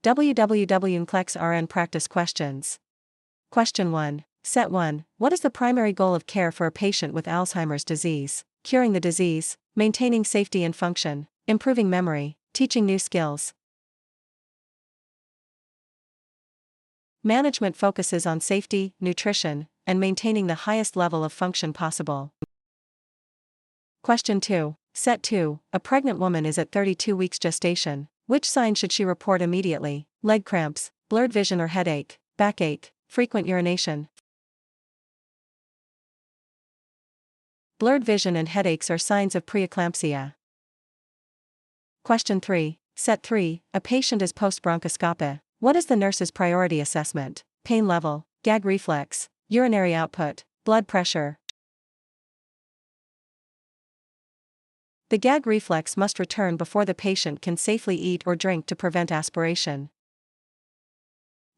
NCLEX-RN practice questions. Question 1. Set 1. What is the primary goal of care for a patient with Alzheimer's disease? Curing the disease, maintaining safety and function, improving memory, teaching new skills. Management focuses on safety, nutrition, and maintaining the highest level of function possible. Question 2. Set 2. A pregnant woman is at 32 weeks gestation. Which sign should she report immediately? Leg cramps, blurred vision or headache, backache, frequent urination. Blurred vision and headaches are signs of preeclampsia. Question 3. Set 3. A patient is post-bronchoscopy. What is the nurse's priority assessment? Pain level, gag reflex, urinary output, blood pressure. The gag reflex must return before the patient can safely eat or drink to prevent aspiration.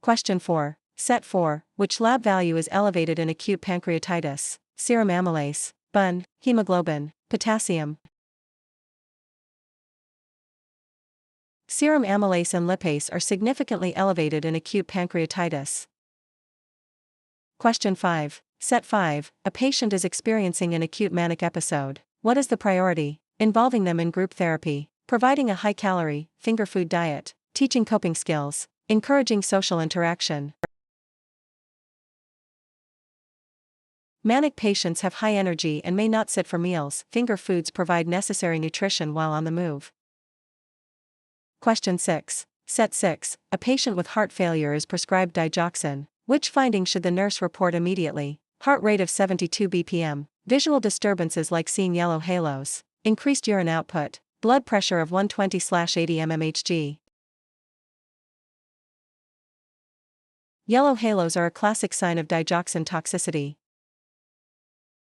Question 4. Set 4. Which lab value is elevated in acute pancreatitis? Serum amylase, BUN, hemoglobin, potassium. Serum amylase and lipase are significantly elevated in acute pancreatitis. Question 5. Set 5. A patient is experiencing an acute manic episode. What is the priority? Involving them in group therapy, providing a high-calorie, finger food diet, teaching coping skills, encouraging social interaction. Manic patients have high energy and may not sit for meals. Finger foods provide necessary nutrition while on the move. Question 6. Set 6. A patient with heart failure is prescribed digoxin. Which finding should the nurse report immediately? Heart rate of 72 bpm, visual disturbances like seeing yellow halos, increased urine output, blood pressure of 120/80 mmHg. Yellow halos are a classic sign of digoxin toxicity.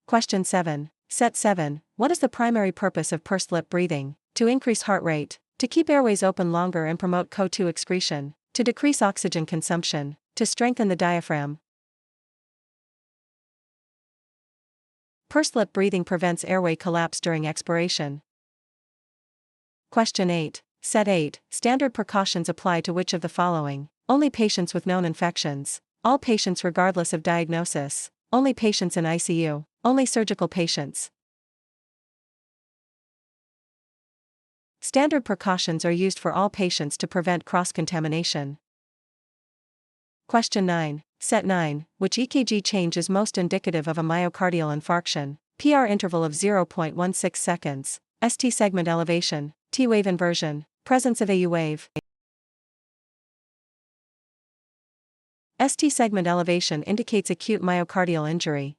Question 7. Set 7. What is the primary purpose of pursed lip breathing? To increase heart rate, to keep airways open longer and promote CO2 excretion, to decrease oxygen consumption, to strengthen the diaphragm. Pursed lip breathing prevents airway collapse during expiration. Question 8. Set 8. Standard precautions apply to which of the following? Only patients with known infections, all patients regardless of diagnosis, only patients in ICU, only surgical patients. Standard precautions are used for all patients to prevent cross-contamination. Question 9. Set 9. Which EKG change is most indicative of a myocardial infarction? PR interval of 0.16 seconds, ST segment elevation, T wave inversion, presence of AU wave. ST segment elevation indicates acute myocardial injury.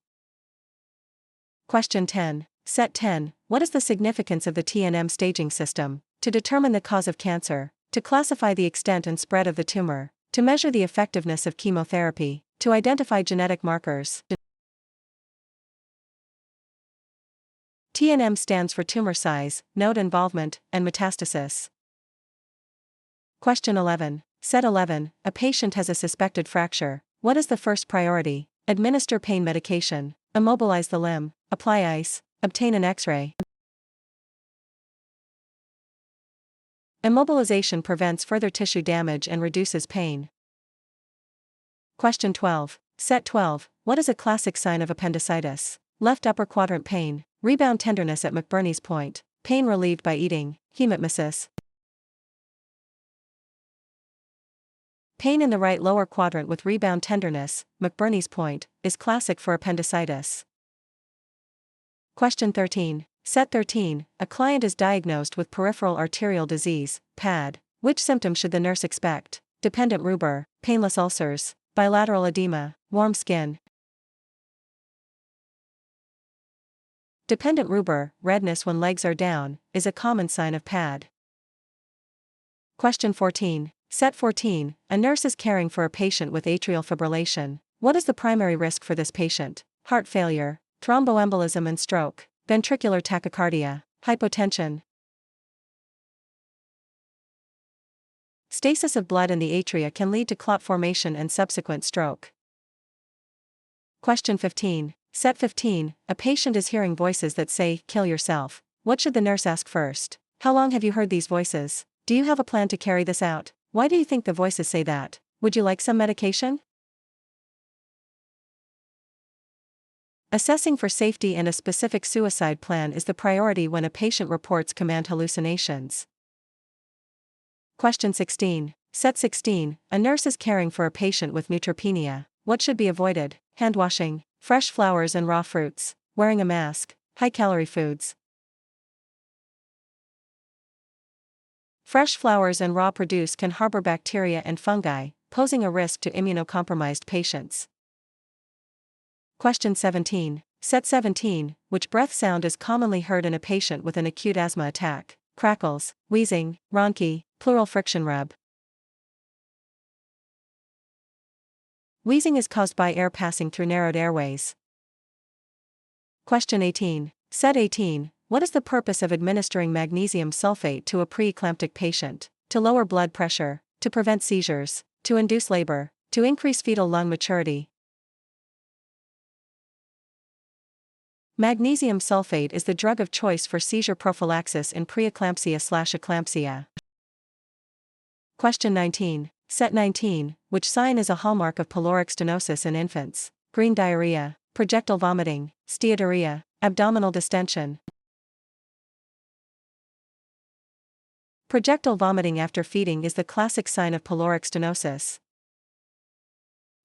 Question 10. Set 10. What is the significance of the TNM staging system? To determine the cause of cancer, to classify the extent and spread of the tumor, to measure the effectiveness of chemotherapy, to identify genetic markers. TNM stands for tumor size, node involvement, and metastasis. Question 11. Set 11. A patient has a suspected fracture. What is the first priority? Administer pain medication, immobilize the limb, apply ice, obtain an X-ray. Immobilization prevents further tissue damage and reduces pain. Question 12. Set 12. What is a classic sign of appendicitis? Left upper quadrant pain, rebound tenderness at McBurney's point, pain relieved by eating, hematmesis. Pain in the right lower quadrant with rebound tenderness, McBurney's point, is classic for appendicitis. Question 13. Set 13. A client is diagnosed with peripheral arterial disease, PAD. Which symptom should the nurse expect? Dependent rubor, painless ulcers, bilateral edema, warm skin. Dependent rubor, redness when legs are down, is a common sign of PAD. Question 14. Set 14. A nurse is caring for a patient with atrial fibrillation. What is the primary risk for this patient? Heart failure, thromboembolism and stroke, ventricular tachycardia, hypotension. Stasis of blood in the atria can lead to clot formation and subsequent stroke. Question 15. Set 15. A patient is hearing voices that say, "Kill yourself." What should the nurse ask first? How long have you heard these voices? Do you have a plan to carry this out? Why do you think the voices say that? Would you like some medication? Assessing for safety and a specific suicide plan is the priority when a patient reports command hallucinations. Question 16. Set 16. A nurse is caring for a patient with neutropenia. What should be avoided? Hand washing, fresh flowers and raw fruits, wearing a mask, high-calorie foods. Fresh flowers and raw produce can harbor bacteria and fungi, posing a risk to immunocompromised patients. Question 17. Set 17. Which breath sound is commonly heard in a patient with an acute asthma attack? Crackles, wheezing, rhonchi, pleural friction rub. Wheezing is caused by air passing through narrowed airways. Question 18. Set 18. What is the purpose of administering magnesium sulfate to a preeclamptic patient? To lower blood pressure, to prevent seizures, to induce labor, to increase fetal lung maturity. Magnesium sulfate is the drug of choice for seizure prophylaxis in preeclampsia/eclampsia. Question 19. Set 19. Which sign is a hallmark of pyloric stenosis in infants? Green diarrhea, projectile vomiting, steatorrhea, abdominal distension. Projectile vomiting after feeding is the classic sign of pyloric stenosis.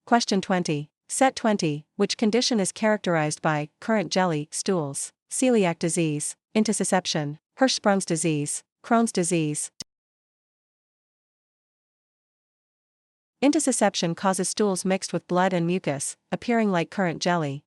Question 20. Set 20. Which condition is characterized by currant jelly, stools, celiac disease, intussusception, Hirschsprung's disease, Crohn's disease? Intussusception causes stools mixed with blood and mucus, appearing like currant jelly.